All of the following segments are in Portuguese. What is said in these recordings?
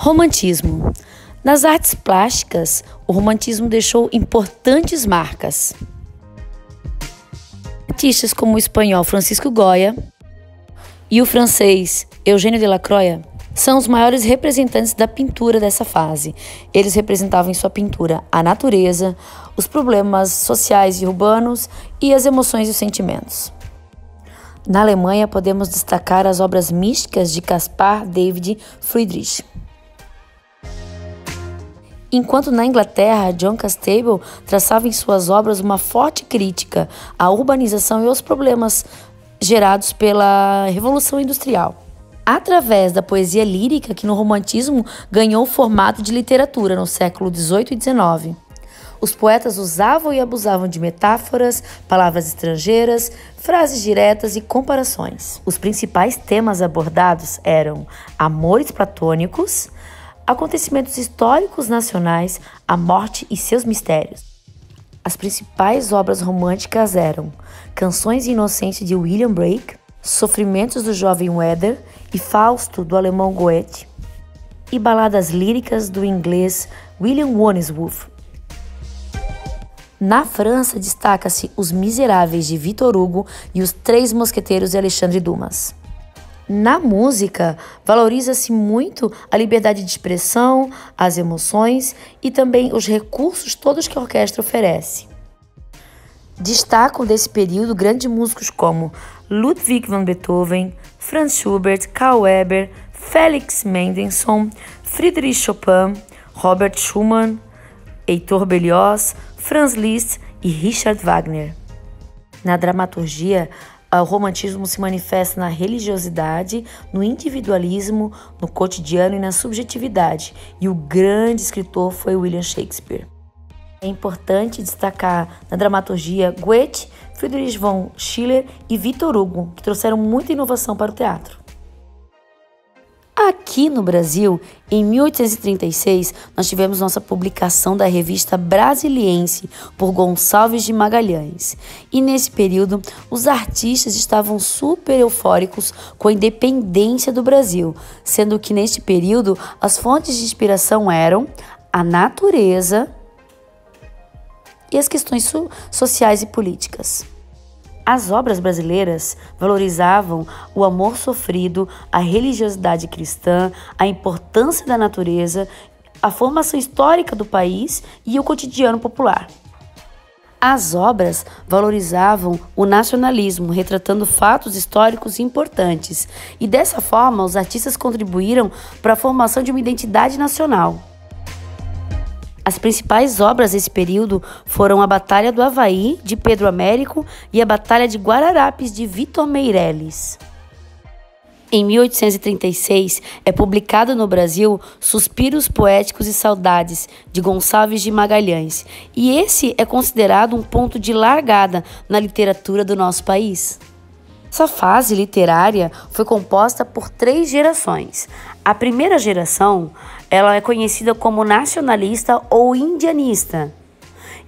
Romantismo. Nas artes plásticas, o romantismo deixou importantes marcas. Artistas como o espanhol Francisco Goya e o francês Eugène Delacroix são os maiores representantes da pintura dessa fase. Eles representavam em sua pintura a natureza, os problemas sociais e urbanos e as emoções e os sentimentos. Na Alemanha, podemos destacar as obras místicas de Caspar David Friedrich. Enquanto na Inglaterra, John Constable traçava em suas obras uma forte crítica à urbanização e aos problemas gerados pela Revolução Industrial. Através da poesia lírica, que no romantismo ganhou o formato de literatura no século XVIII e XIX. Os poetas usavam e abusavam de metáforas, palavras estrangeiras, frases diretas e comparações. Os principais temas abordados eram amores platônicos, acontecimentos históricos nacionais, a morte e seus mistérios. As principais obras românticas eram Canções Inocentes de William Blake, Sofrimentos do Jovem Werther e Fausto do alemão Goethe, e baladas líricas do inglês William Wordsworth. Na França, destaca-se Os Miseráveis de Victor Hugo e Os Três Mosqueteiros de Alexandre Dumas. Na música, valoriza-se muito a liberdade de expressão, as emoções e também os recursos todos que a orquestra oferece. Destacam desse período grandes músicos como Ludwig van Beethoven, Franz Schubert, Karl Weber, Felix Mendelssohn, Friedrich Chopin, Robert Schumann, Heitor Berlioz, Franz Liszt e Richard Wagner. Na dramaturgia, o romantismo se manifesta na religiosidade, no individualismo, no cotidiano e na subjetividade, e o grande escritor foi William Shakespeare. É importante destacar na dramaturgia Goethe, Friedrich von Schiller e Victor Hugo, que trouxeram muita inovação para o teatro. Aqui no Brasil, em 1836, nós tivemos nossa publicação da revista Brasiliense por Gonçalves de Magalhães. E nesse período, os artistas estavam super eufóricos com a independência do Brasil, sendo que neste período as fontes de inspiração eram a natureza e as questões sociais e políticas. As obras brasileiras valorizavam o amor sofrido, a religiosidade cristã, a importância da natureza, a formação histórica do país e o cotidiano popular. As obras valorizavam o nacionalismo, retratando fatos históricos importantes, e dessa forma os artistas contribuíram para a formação de uma identidade nacional. As principais obras desse período foram a Batalha do Avaí, de Pedro Américo, e a Batalha de Guararapes, de Vitor Meirelles. Em 1836, é publicado no Brasil Suspiros Poéticos e Saudades, de Gonçalves de Magalhães, e esse é considerado um ponto de largada na literatura do nosso país. Essa fase literária foi composta por 3 gerações. A primeira geração, ela é conhecida como nacionalista ou indianista.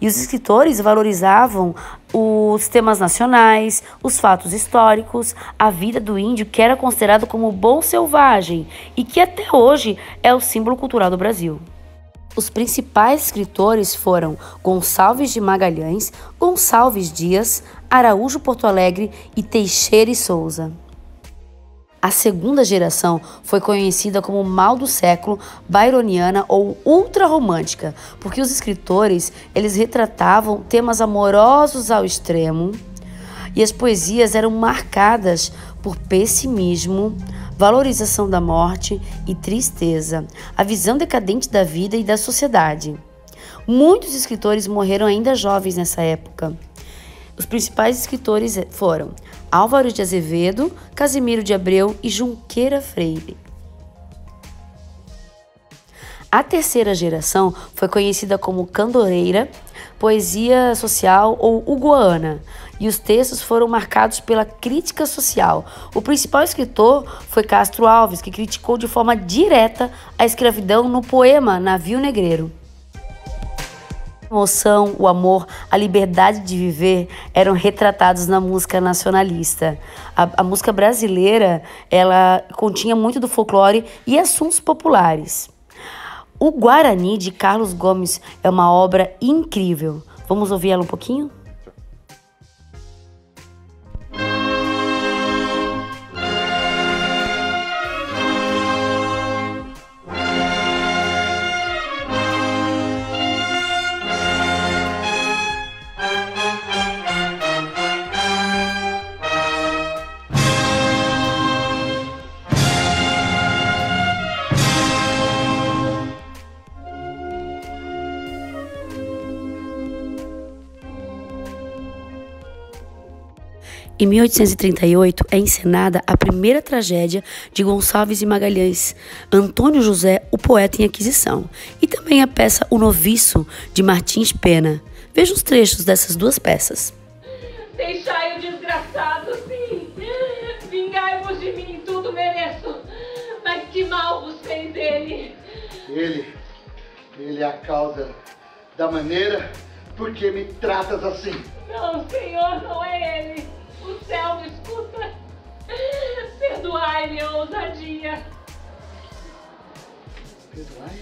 E os escritores valorizavam os temas nacionais, os fatos históricos, a vida do índio, que era considerado como bom selvagem e que até hoje é o símbolo cultural do Brasil. Os principais escritores foram Gonçalves de Magalhães, Gonçalves Dias, Araújo Porto Alegre e Teixeira e Souza. A segunda geração foi conhecida como mal do século, byroniana ou ultrarromântica, porque os escritores eles retratavam temas amorosos ao extremo e as poesias eram marcadas por pessimismo, valorização da morte e tristeza, a visão decadente da vida e da sociedade. Muitos escritores morreram ainda jovens nessa época. Os principais escritores foram Álvaro de Azevedo, Casimiro de Abreu e Junqueira Freire. A terceira geração foi conhecida como candoreira, poesia social ou ugoana, e os textos foram marcados pela crítica social. O principal escritor foi Castro Alves, que criticou de forma direta a escravidão no poema Navio Negreiro. A emoção, o amor, a liberdade de viver eram retratados na música nacionalista. A música brasileira, ela continha muito do folclore e assuntos populares. O Guarani, de Carlos Gomes, é uma obra incrível. Vamos ouvir ela um pouquinho? Em 1838 é encenada a primeira tragédia de Gonçalves de Magalhães, Antônio José, o poeta em aquisição, e também a peça O Noviço, de Martins Pena. Veja os trechos dessas duas peças. Deixai o desgraçado, sim. Vingai-vos de mim, tudo mereço. Mas que mal vos fez ele? Ele é a causa da maneira por que me tratas assim. Não, Senhor, não é ele. O céu me escuta. Perdoai minha ousadia. Perdoai?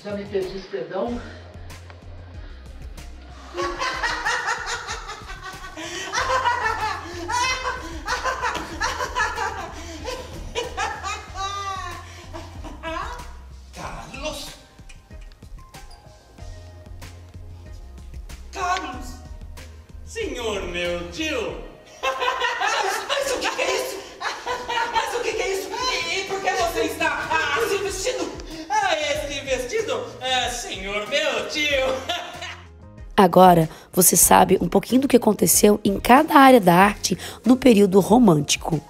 Já me pedis perdão? Carlos! Senhor meu tio! Mas o que é isso? Mas o que é isso? E por que você está assim vestido? Esse vestido? Senhor meu tio! Agora, você sabe um pouquinho do que aconteceu em cada área da arte no período romântico.